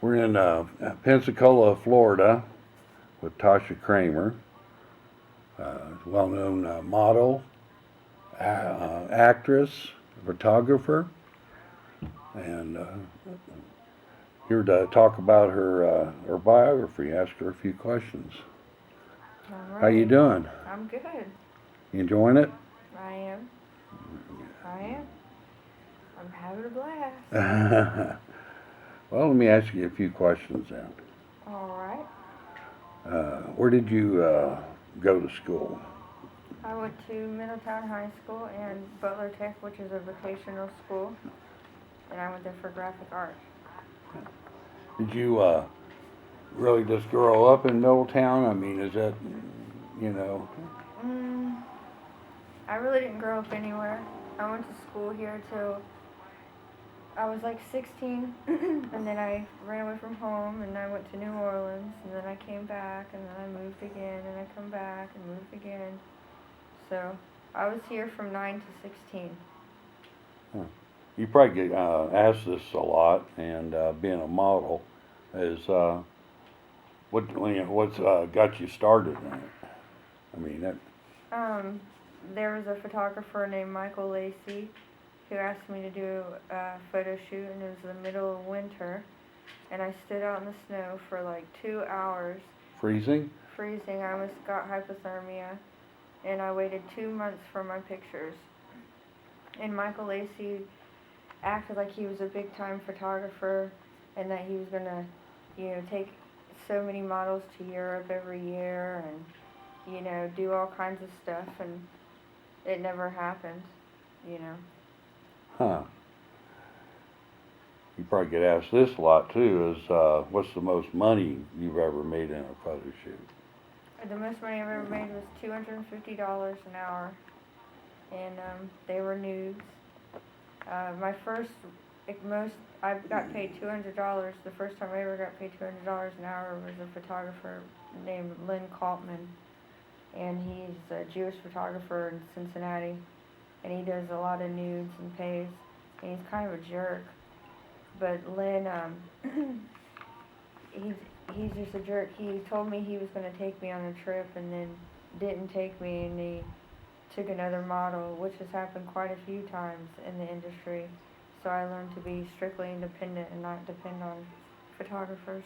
We're in Pensacola, Florida, with Tasha Kramer, well-known model, actress, photographer, and here to talk about her biography. Ask her a few questions. All How you right. doing? I'm good. You enjoying it? I am. I am. I'm having a blast. Well, let me ask you a few questions then. All right. Where did you go to school? I went to Middletown High School and Butler Tech, which is a vocational school, and I went there for graphic art. Did you really just grow up in Middletown? I mean, is that, you know, Mm, I really didn't grow up anywhere. I went to school here till I was like 16, and then I ran away from home, and I went to New Orleans, and then I came back, and then I moved again, and I come back and moved again. So I was here from 9 to 16. you probably get asked this a lot, and being a model is what's got you started in it? I mean, that, Um, there was a photographer named Michael Lacey who asked me to do a photo shoot, and it was the middle of winter, and I stood out in the snow for like 2 hours, freezing? freezing. I almost got hypothermia, and I waited 2 months for my pictures. And Michael Lacey acted like he was a big time photographer, and that he was gonna, take so many models to Europe every year, and do all kinds of stuff, and it never happened, you know. Huh. You probably get asked this a lot too. Is what's the most money you've ever made in a photo shoot? The most money I ever made was $250 an hour, and they were nudes. My first, most, I got paid $200. The first time I ever got paid $200 an hour was a photographer named Lynn Kaltman, and he's a Jewish photographer in Cincinnati, and he does a lot of nudes and pays, and he's kind of a jerk. But Lynn, he's he's just a jerk. He told me he was going to take me on a trip, and then didn't take me, and he took another model, which has happened quite a few times in the industry. So I learned to be strictly independent and not depend on photographers.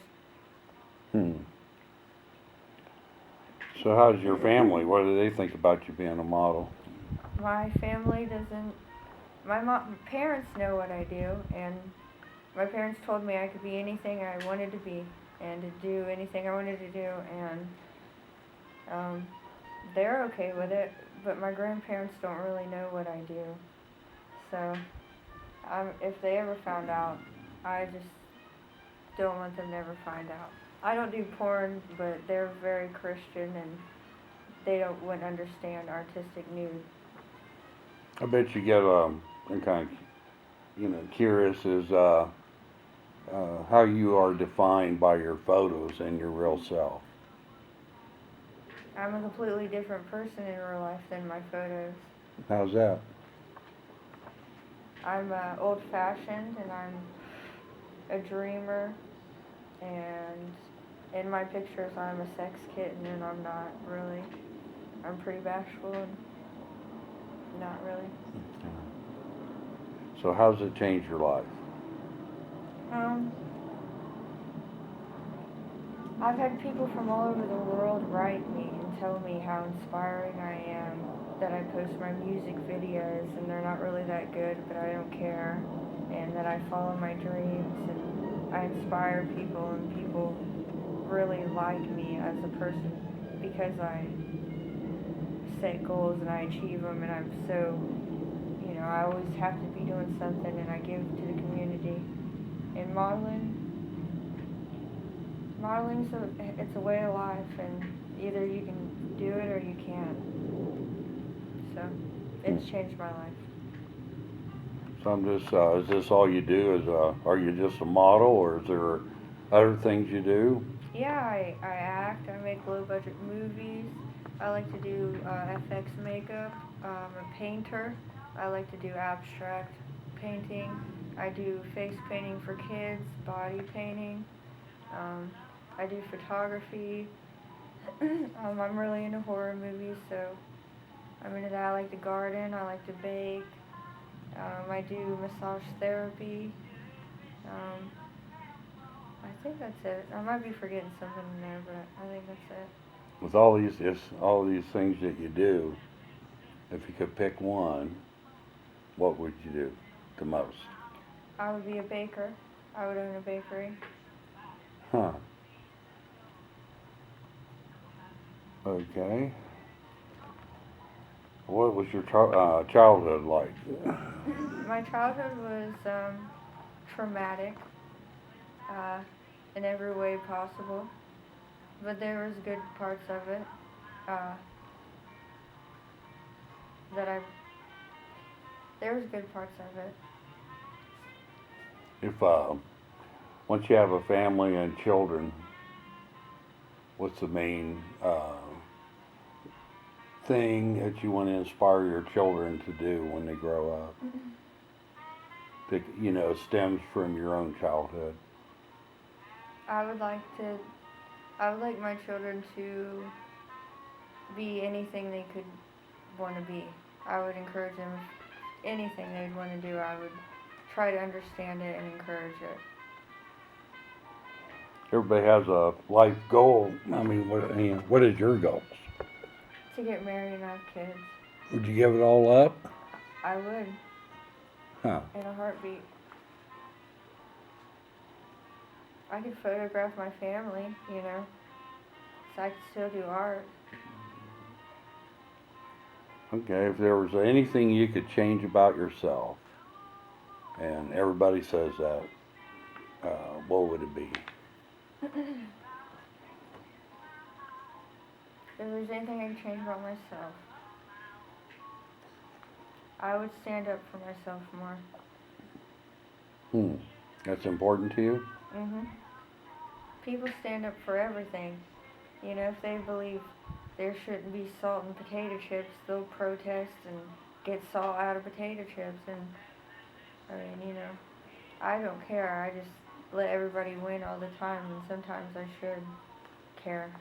Hmm. So how's your family? What do they think about you being a model? My family doesn't. Parents know what I do, and my parents told me I could be anything I wanted to be, and to do anything I wanted to do, and um, they're okay with it. But my grandparents don't really know what I do, so if they ever found out, I just don't want them to ever find out. I don't do porn, but they're very Christian, and they wouldn't understand artistic nude. I bet you get I'm kind of curious is how you are defined by your photos and your real self. I'm a completely different person in real life than my photos. How's that? I'm old-fashioned, and I'm a dreamer, and in my pictures I'm a sex kitten, and I'm not really. I'm pretty bashful and not really. So how's it changed your life? Um, I've had people from all over the world write me and tell me how inspiring I am, that I post my music videos and they're not really that good, but I don't care, and that I follow my dreams and I inspire people, and people really like me as a person because I set goals and I achieve them, and I'm so, I always have to be doing something, and I give to the community. And modeling's it's a way of life, and either you can do it or you can't. So it's changed my life. So I'm just is this all you do? Is are you just a model, or is there other things you do? Yeah, I act. I make low budget movies. I like to do FX makeup. I'm a painter. I like to do abstract painting. I do face painting for kids, body painting. I do photography. I'm really into horror movies, so I'm into that. I like to garden. I like to bake. I do massage therapy. Um, I think that's it. I might be forgetting something in there, but I think that's it. With all these things that you do, if you could pick one, what would you do the most? I would be a baker. I would own a bakery. Huh. Okay. What was your childhood like? My childhood was traumatic uh, in every way possible, but there was good parts of it uh, that I. There was good parts of it. If once you have a family and children, what's the main thing that you want to inspire your children to do when they grow up? That stems from your own childhood. I would like to. I would like my children to be anything they could want to be. I would encourage them. Anything they'd want to do, I would try to understand it and encourage it. Everybody has a life goal. I mean, what is your goals? To get married and have kids. Would you give it all up? I would. Huh. In a heartbeat. I could photograph my family, so I could still do art. Okay, if there was anything you could change about yourself, and everybody says that, what would it be? If there's anything I could change about myself, I would stand up for myself more. That's important to you? People stand up for everything. If they believe there shouldn't be salt in potato chips, they'll protest and get salt out of potato chips. And, I don't care. I just let everybody win all the time, and sometimes I should care.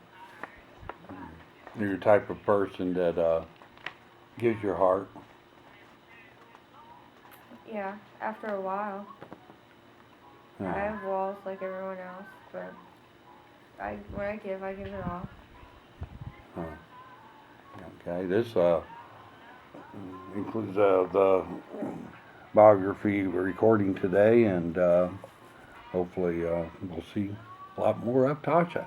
You're the type of person that gives your heart. Yeah, after a while. I have walls like everyone else, but when I give it all. Okay, this includes the biography recording today, and hopefully we'll see a lot more of Tasha.